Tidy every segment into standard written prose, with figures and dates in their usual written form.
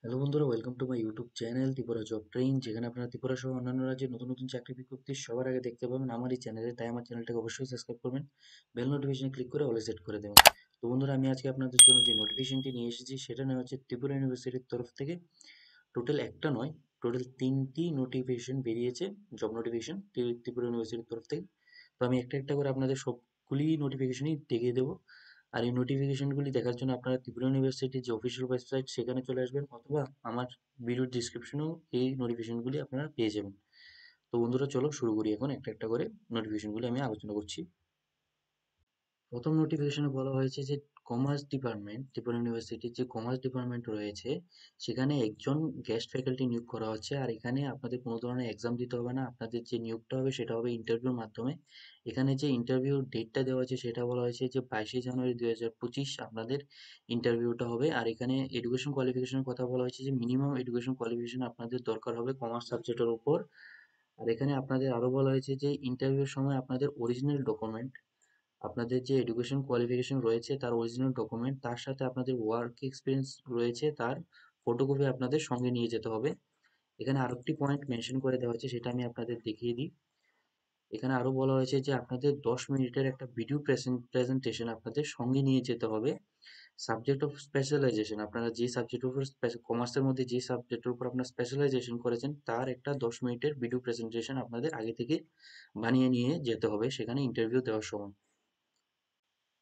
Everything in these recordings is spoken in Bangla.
হ্যালো বন্ধুরা, welcome to my YouTube channel Tripura job train, যেখানে আপনারা ত্রিপুরা সহ অন্যান্য রাজ্যের নতুন নতুন চাকরি বিজ্ঞপ্তি সবার আগে দেখতে পাবেন আমার এই চ্যানেলে। তাই আমার চ্যানেলটাকে অবশ্যই সাবস্ক্রাইব করবেন, বেল নোটিফিকেশন ক্লিক করে অলে সেট করে দেবেন। তো বন্ধুরা, আমি আজকে আপনাদের জন্য যে নোটিফিকেশনটি নিয়ে এসেছি সেটা নেওয়া হচ্ছে ত্রিপুরা ইউনিভার্সিটির তরফ থেকে। টোটাল একটা নয়, টোটাল তিনটি নোটিফিকেশন বেরিয়েছে, জব নোটিফিকেশন ত্রিপুরা ইউনিভার্সিটির তরফ থেকে। তো আমি একটা একটা করে আপনাদের সবগুলি নোটিফিকেশনই দেখিয়ে দেবো। আর এই নোটিফিকেশনগুলি দেখার জন্য আপনারা ত্রিপুরা ইউনিভার্সিটির যে অফিসিয়াল ওয়েবসাইট সেখানে চলে আসবেন, অথবা আমার ভিডিওর ডিসক্রিপশনেও এই নোটিফিকেশনগুলি আপনারা পেয়ে যাবেন। তো বন্ধুরা, চলো শুরু করি। এখন একটা একটা করে নোটিফিকেশনগুলি আমি আলোচনা করছি। প্রথম নোটিফিকেশনে বলা হয়েছে যে কমার্স ডিপার্টমেন্ট, ত্রিপুরা ইউনিভার্সিটির যে কমার্স ডিপার্টমেন্ট রয়েছে সেখানে একজন গেস্ট ফ্যাকাল্টি নিয়োগ করা হচ্ছে। আর এখানে আপনাদের কোনো ধরনের এক্সাম দিতে হবে না, আপনাদের যে নিয়োগটা হবে সেটা হবে ইন্টারভিউর মাধ্যমে। এখানে যে ইন্টারভিউ ডেটটা দেওয়া আছে সেটা বলা হয়েছে যে 22শে জানুয়ারি 2025 আপনাদের ইন্টারভিউটা হবে। আর এখানে এডুকেশন কোয়ালিফিকেশনের কথা বলা হয়েছে যে মিনিমাম এডুকেশন কোয়ালিফিকেশন আপনাদের দরকার হবে কমার্স সাবজেক্টের উপর। আর এখানে আপনাদের আরো বলা হয়েছে যে ইন্টারভিউর সময় আপনাদের অরিজিনাল ডকুমেন্ট, আপনাদের যে এডুকেশন কোয়ালিফিকেশন রয়েছে তার অরিজিনাল ডকুমেন্ট, তার সাথে আপনাদের ওয়ার্ক এক্সপিরিয়েন্স রয়েছে তার ফটোকপি আপনাদের সঙ্গে নিয়ে যেতে হবে। এখানে আরো একটি পয়েন্ট মেনশন করে দেওয়া হয়েছে, সেটা আমি আপনাদের দেখিয়ে দিই। এখানে আরো বলা হয়েছে যে আপনাদের 10 মিনিটের একটা ভিডিও প্রেজেন্টেশন আপনাদের সঙ্গে নিয়ে যেতে হবে। সাবজেক্ট অফ স্পেশালাইজেশন, আপনারা যে সাবজেক্টের উপর কমার্সের মধ্যে যে সাবজেক্টের উপর আপনার স্পেশালাইজেশন করেছেন তার একটা 10 মিনিটের ভিডিও প্রেজেন্টেশন আপনাদের আগে থেকে বানিয়ে নিয়ে যেতে হবে সেখানে ইন্টারভিউ দেওয়ার সময়।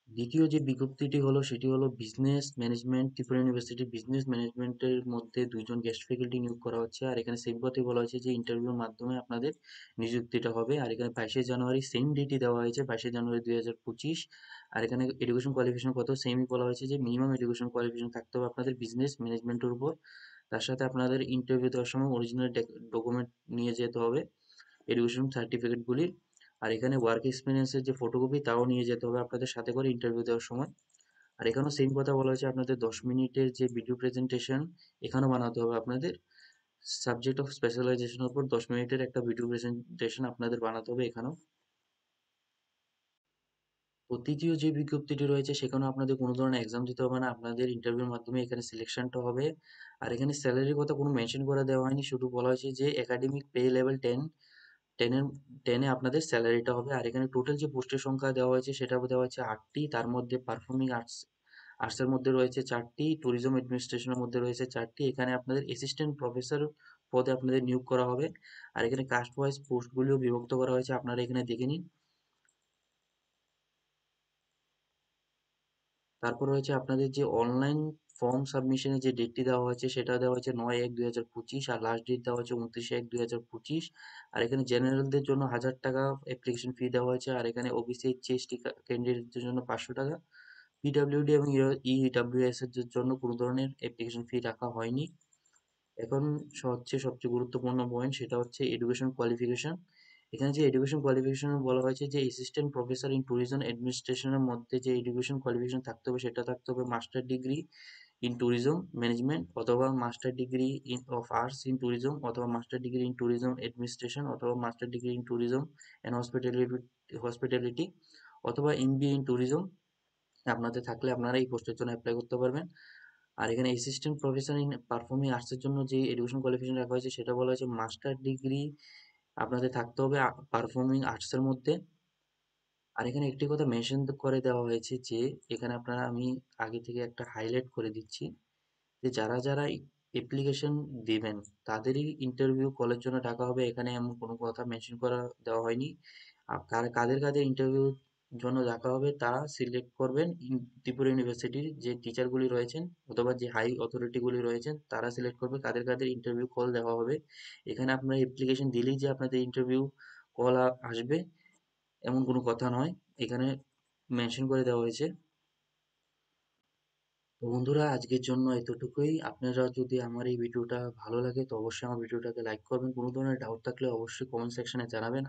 দ্বিতীয় যে বিজ্ঞপ্তিটি হলো সেটি হলো business management, Tripura university business ম্যানেজমেন্টের মধ্যে 2 জন গেস্ট ফ্যাকাল্টি নিয়োগ করা হচ্ছে। আর এখানে সেম কথাই বলা হয়েছে যে ইন্টারভিউর মাধ্যমে আপনাদের নিযুক্তিটা হবে। আর এখানে 22শে জানুয়ারি সেম ডেটই দেওয়া হয়েছে, 22শে জানুয়ারি 2025। আর এখানে এডুকেশন কোয়ালিফিকেশন কত সেমই বলা হয়েছে যে মিনিমাম এডুকেশন কোয়ালিফিকেশন থাকতে হবে আপনাদের বিজনেস ম্যানেজমেন্টের উপর। তার সাথে আপনাদের ইন্টারভিউ দেওয়ার সময় অরিজিনাল ডকুমেন্ট নিয়ে যেতে হবে, এডুকেশন সার্টিফিকেটগুলি। আর এখানে ওয়ার্ক এক্সপিরিয়েন্সের যে ফটোকপি তাও নিয়ে যেতে হবে আপনাদের সাথে করে ইন্টারভিউ দেওয়ার সময়। আর এখানেও সেম কথা বলা হয়েছে, আপনাদের 10 মিনিটের যে ভিডিও প্রেজেন্টেশন এখানেও বানাতে হবে আপনাদের সাবজেক্ট অফ স্পেশালাইজেশনের উপর 10 মিনিটের একটা ভিডিও প্রেজেন্টেশন আপনাদের বানাতে হবে এখানেও। তো তৃতীয় যে বিজ্ঞপ্তিটি রয়েছে সেখানেও আপনাদের কোনো ধরনের এক্সাম দিতে হবে না, আপনাদের ইন্টারভিউর মাধ্যমে এখানে সিলেকশনটা হবে। আর এখানে স্যালারির কথা কোনো মেনশন করে দেওয়া হয়নি, শুধু বলা হয়েছে যে একাডেমিক পে লেভেল 10 10-এ আপনাদের স্যালারিটা হবে। আর এখানে টোটাল যে পোস্টের সংখ্যা দেওয়া হয়েছে সেটা দেওয়া হয়েছে 8টি, তার মধ্যে পারফর্মিং আর্টসের মধ্যে রয়েছে 4টি, ট্যুরিজম অ্যাডমিনিস্ট্রেশনের মধ্যে রয়েছে 4টি। এখানে আপনাদের অ্যাসিস্ট্যান্ট প্রফেসর পদে আপনাদের নিয়োগ করা হবে। আর এখানে কাস্ট ওয়াইজ পোস্টগুলিও বিভক্ত করা হয়েছে, আপনারা এখানে দেখে নিন। তারপর রয়েছে আপনাদের যে অনলাইন ফর্ম সাবমিশনের যে ডেটটি দেওয়া হয়েছে সেটা দেওয়া হয়েছে 9/1/2025, আর লাস্ট ডেট দেওয়া হয়েছে 29/1/2025। আর এখানে জেনারেলদের জন্য 1000 টাকা অ্যাপ্লিকেশন ফি দেওয়া হয়েছে। আর এখানে ওবিসি এসটি ক্যান্ডিডেটদের জন্য 500 টাকা। পিডব্লিউডি এবং ইডব্লিউএস এর জন্য কোনো ধরনের অ্যাপ্লিকেশন ফি রাখা হয়নি। এখন হচ্ছে সবচেয়ে গুরুত্বপূর্ণ পয়েন্ট, সেটা হচ্ছে এডুকেশন কোয়ালিফিকেশন। এখানে যে এডুকেশন কোয়ালিফিকেশন বলা হয়েছে যে অ্যাসিস্ট্যান্ট প্রফেসর ইন ট্যুরিজম অ্যাডমিনিস্ট্রেশনের মধ্যে যে এডুকেশন কোয়ালিফিকেশন থাকতে হবে সেটা থাকতে হবে master degree in tourism management, অথবা master degree in of arts in tourism, অথবা master degree in tourism administration, অথবা master degree in tourism and hospitality, অথবা এমবিএ ইন ট্যুরিজম আপনাদের থাকলে আপনারা এই পোস্টের জন্য অ্যাপ্লাই করতে পারবেন। আর এখানে অ্যাসিস্ট্যান্ট প্রফেসর ইন পারফর্মিং আর্টসের জন্য যে এডুকেশন কোয়ালিফিকেশন রাখা হয়েছে সেটা বলা হয়েছে মাস্টার ডিগ্রি আপনাদের থাকতে হবে পারফর্মিং আর্টসের মধ্যে। আর এখানে একটি কথা মেনশন করে দেওয়া হয়েছে যে এখানে আপনারা, আমি আগে থেকে একটা হাইলাইট করে দিচ্ছি, যে যারা যারা অ্যাপ্লিকেশন দিবেন তাদেরই ইন্টারভিউ কলের জন্য ডাকা হবে, এখানে এমন কোনো কথা মেনশন করা দেওয়া হয়নি। আর কাদের কাদের ইন্টারভিউ জন্য ডাকা হবে তা সিলেক্ট করবেন ত্রিপুরা ইউনিভার্সিটির যে টিচারগুলি রয়েছেন, অথবা যে হাই অথরিটিগুলি রয়েছেন তারা সিলেক্ট করবে কাদের কাদের ইন্টারভিউ কল দেওয়া হবে। এখানে আপনারা অ্যাপ্লিকেশন দিলেই যে আপনাদের ইন্টারভিউ কল আসবে এমন কোনো কথা নয়, এখানে মেনশন করে দেওয়া হয়েছে। তো বন্ধুরা, আজকের জন্য এতটুকুই। আপনারা যদি আমার এই ভিডিওটা ভালো লাগে তো অবশ্যই আমার ভিডিওটাকে লাইক করবেন, কোনো ধরনের ডাউট থাকলে অবশ্যই কমেন্ট সেকশনে জানাবেন।